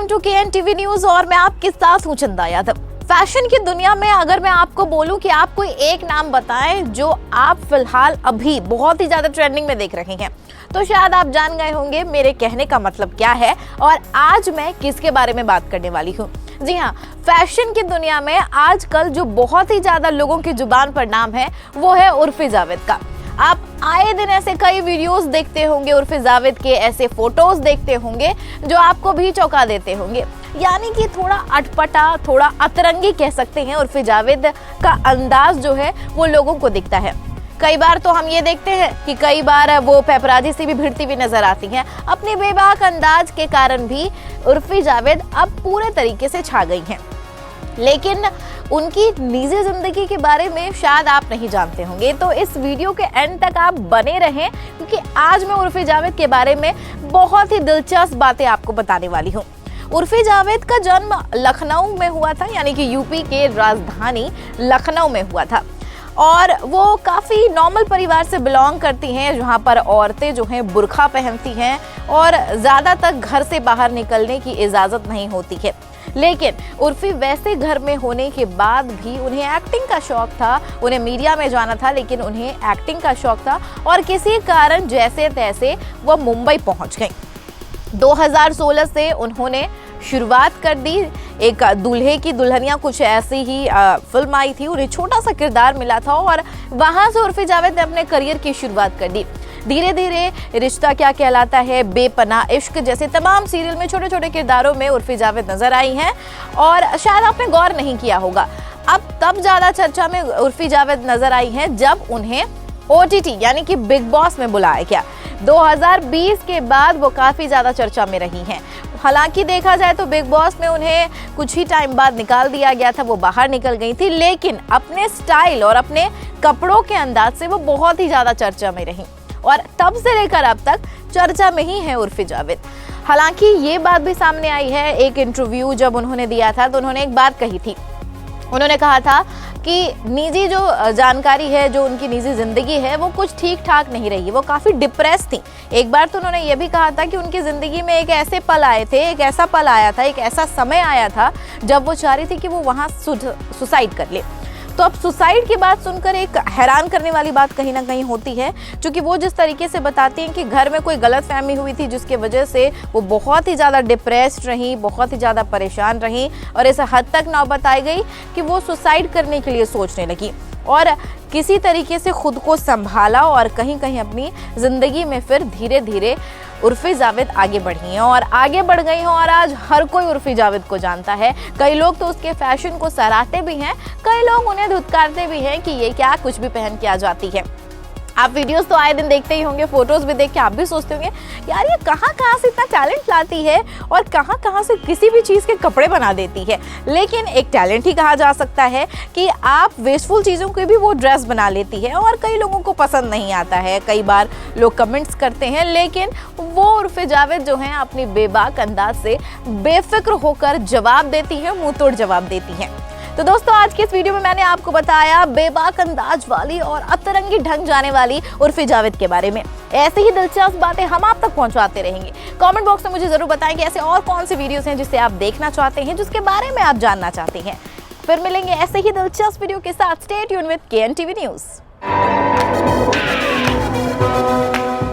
To KN TV news और मैं आपके साथ हूं चंदा यादव। फैशन की दुनिया में अगर मैं आपको बोलूं कि आप कोई एक नाम बताएं जो आप फिलहाल अभी बहुत ही ज्यादा ट्रेंडिंग में देख रहे हैं, तो शायद आप जान गए होंगे मेरे कहने का मतलब क्या है और आज मैं किसके बारे में बात करने वाली हूँ। जी हाँ, फैशन की दुनिया में आजकल जो बहुत ही ज्यादा लोगों की जुबान पर नाम है वो है उर्फी जावेद का। आप आए दिन ऐसे कई वीडियोस देखते होंगे, उर्फी जावेद के ऐसे फोटोज देखते होंगे जो आपको भी चौंका देते होंगे। यानी कि थोड़ा अटपटा, थोड़ा अतरंगी कह सकते हैं, उर्फी जावेद का अंदाज जो है वो लोगों को दिखता है। कई बार तो हम ये देखते हैं कि कई बार वो पेपराजी से भी भिड़ती हुई नजर आती हैं। अपने बेबाक अंदाज के कारण भी उर्फी जावेद अब पूरे तरीके से छा गई हैं। लेकिन उनकी निजी जिंदगी के बारे में शायद आप नहीं जानते होंगे, तो इस वीडियो के एंड तक आप बने रहें क्योंकि आज मैं उर्फी जावेद के बारे में बहुत ही दिलचस्प बातें आपको बताने वाली हूँ। उर्फी जावेद का जन्म लखनऊ में हुआ था, यानी कि यूपी के राजधानी लखनऊ में हुआ था और वो काफ़ी नॉर्मल परिवार से बिलोंग करती हैं, जहाँ पर औरतें जो हैं बुर्का पहनती हैं और ज़्यादातर घर से बाहर निकलने की इजाज़त नहीं होती है। लेकिन उर्फी वैसे घर में होने के बाद भी उन्हें एक्टिंग का शौक था, उन्हें मीडिया में जाना था, लेकिन उन्हें एक्टिंग का शौक था और किसी कारण जैसे तैसे वह मुंबई पहुंच गई। 2016 से उन्होंने शुरुआत कर दी। एक दूल्हे की दुल्हनिया कुछ ऐसी ही फिल्म आई थी, उन्हें छोटा सा किरदार मिला था और वहां से उर्फी जावेद ने अपने करियर की शुरुआत कर दी। धीरे धीरे रिश्ता क्या कहलाता है, बेपनाह इश्क जैसे तमाम सीरियल में छोटे छोटे किरदारों में उर्फी जावेद नजर आई हैं और शायद आपने गौर नहीं किया होगा, अब तब ज्यादा चर्चा में उर्फी जावेद नजर आई हैं जब उन्हें OTT यानी कि बिग बॉस में बुलाया गया। 2020 के बाद वो काफी ज्यादा चर्चा में रही हैं। हालांकि देखा जाए तो बिग बॉस में उन्हें कुछ ही टाइम बाद निकाल दिया गया था, वो बाहर निकल गई थी, लेकिन अपने स्टाइल और अपने कपड़ों के अंदाज से वो बहुत ही ज्यादा चर्चा में रही और तब से लेकर अब तक चर्चा में ही है उर्फी जावेद। हालांकि ये बात भी सामने आई है, एक इंटरव्यू जब उन्होंने दिया था तो उन्होंने एक बात कही थी। उन्होंने कहा था कि निजी जो जानकारी है, जो उनकी निजी जिंदगी है वो कुछ ठीक ठाक नहीं रही, वो काफ़ी डिप्रेस थी। एक बार तो उन्होंने ये भी कहा था कि उनकी ज़िंदगी में एक ऐसे पल आए थे, एक ऐसा पल आया था, एक ऐसा समय आया था जब वो चाह रही थी कि वो वहाँ सुसाइड कर ले। तो अब सुसाइड की बात सुनकर एक हैरान करने वाली बात कहीं ना कहीं होती है, क्योंकि वो जिस तरीके से बताती हैं कि घर में कोई गलतफहमी हुई थी जिसकी वजह से वो बहुत ही ज़्यादा डिप्रेस्ड रही, बहुत ही ज़्यादा परेशान रही और इस हद तक नौबत आई गई कि वो सुसाइड करने के लिए सोचने लगी और किसी तरीके से खुद को संभाला और कहीं कहीं अपनी ज़िंदगी में फिर धीरे धीरे उर्फी जावेद आगे बढ़ी हैं और आगे बढ़ गई हैं और आज हर कोई उर्फी जावेद को जानता है। कई लोग तो उसके फैशन को सराहते भी हैं, कई लोग उन्हें धुतकारते भी हैं कि ये क्या कुछ भी पहन के आ जाती है। आप वीडियोस तो आए दिन देखते ही होंगे, फोटोज भी देख के आप भी सोचते होंगे यार ये कहाँ से इतना टैलेंट लाती है और कहाँ से किसी भी चीज़ के कपड़े बना देती है। लेकिन एक टैलेंट ही कहा जा सकता है कि आप वेस्टफुल चीज़ों की भी वो ड्रेस बना लेती है और कई लोगों को पसंद नहीं आता है, कई बार लोग कमेंट्स करते हैं, लेकिन वो उर्फी जावेद जो हैं अपनी बेबाक अंदाज से बेफिक्र होकर जवाब देती है, मुंह तोड़ जवाब देती हैं। तो दोस्तों, आज के इस वीडियो में मैंने आपको बताया बेबाक अंदाज वाली और अतरंगी ढंग जाने वाली उर्फी जावेद के बारे में। ऐसी ही दिलचस्प बातें हम आप तक पहुंचाते रहेंगे। कमेंट बॉक्स में मुझे जरूर बताएं कि ऐसे और कौन से वीडियोस हैं जिसे आप देखना चाहते हैं, जिसके बारे में आप जानना चाहते हैं। फिर मिलेंगे ऐसे ही दिलचस्प वीडियो के साथ। Stay tuned with KN TV news.